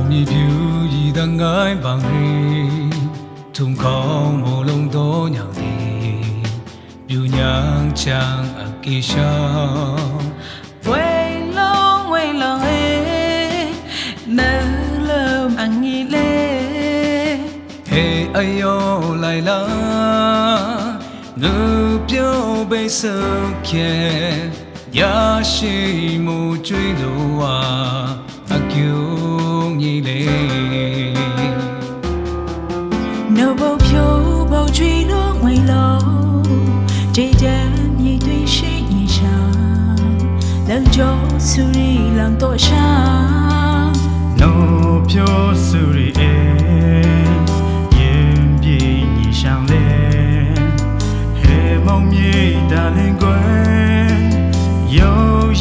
mi phiêu gì đang ngái bằng đi thùng không mồ lông tố nhàng đi phiêu nhang chàng ở kỳ sao quay lòng ê nỡ lơm ăn nghi lê hey ai yo lại la ngư phiêu bây giờ kia ya shi mu truy lúa a kiêu nhị lệ nở bầu phiêu bầu truy lúa ngoài lầu trái đêm như tuy sĩ như sáng lần cho suri làng tội sáng nở phiêu suri yên bi nhị sang lên hệ mong nhị ta lên quên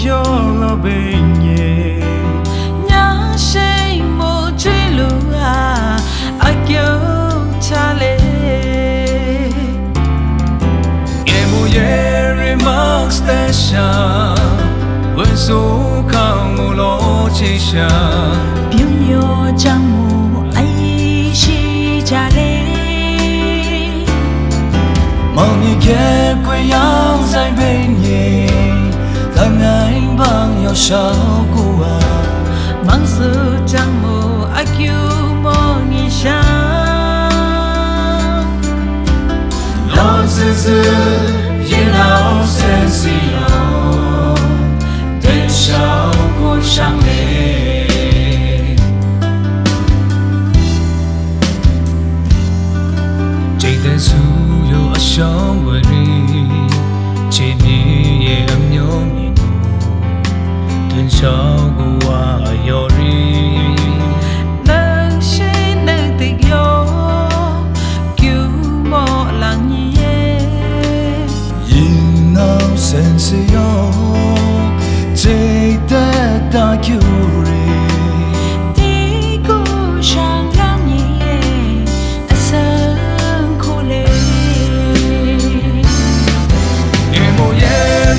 yo lo bên nhẹ nhớ say một truy lúa a kiêu cha lê Remark station when so come lo chisha biểu nhô chẳng mù ai chi cha lê mong như kia quê yang dài bên nhẹ thằng anh bằng nhau sao cua mang sự chẳng mù ai kêu mò nghi sang lo dư yên áo sen xiao tên sao cô sang lệ chạy tên su yo ở sông người đi chỉ mi ye âm nhớ mi nu tên sao cô qua yo đi nâng xe nâng tình yo kêu mò làng nhì yên áo sen xiao chạy tên ta kêu đi cô sang làng nhì a sơn khô lê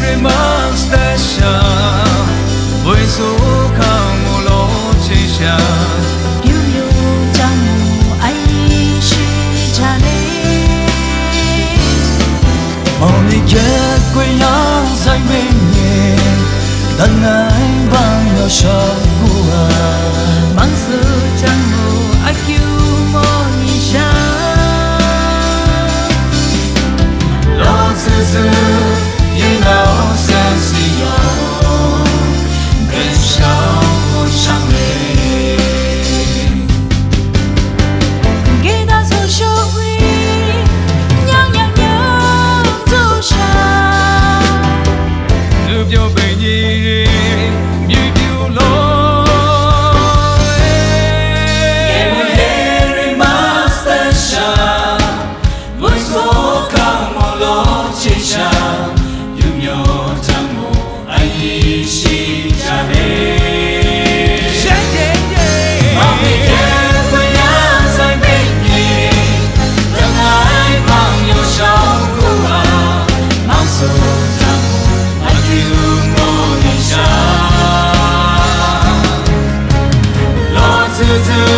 Remark station với số không một lỗ chỉ xa biểu nhô chẳng mù ai chi cha lê mong đi kia quê yang dài bên nhẹ đằng anh bằng nhau sao cua mang sự chẳng mù ai kêu mò nghi sang lo dư yên áo sen xiao bên sao cô sang lệ ghé ta rồi show huy nhang nhang nhang tu sa ngược vô bề nhi như điều lo every master sha với số cao một lo chỉ cha yêu nhau chẳng một ai chỉ cha đê mong đi kia quê nhà dài bên nhì đừng ai bằng nhau sau cua mang số chẳng một ai yêu ngô như cha lo dư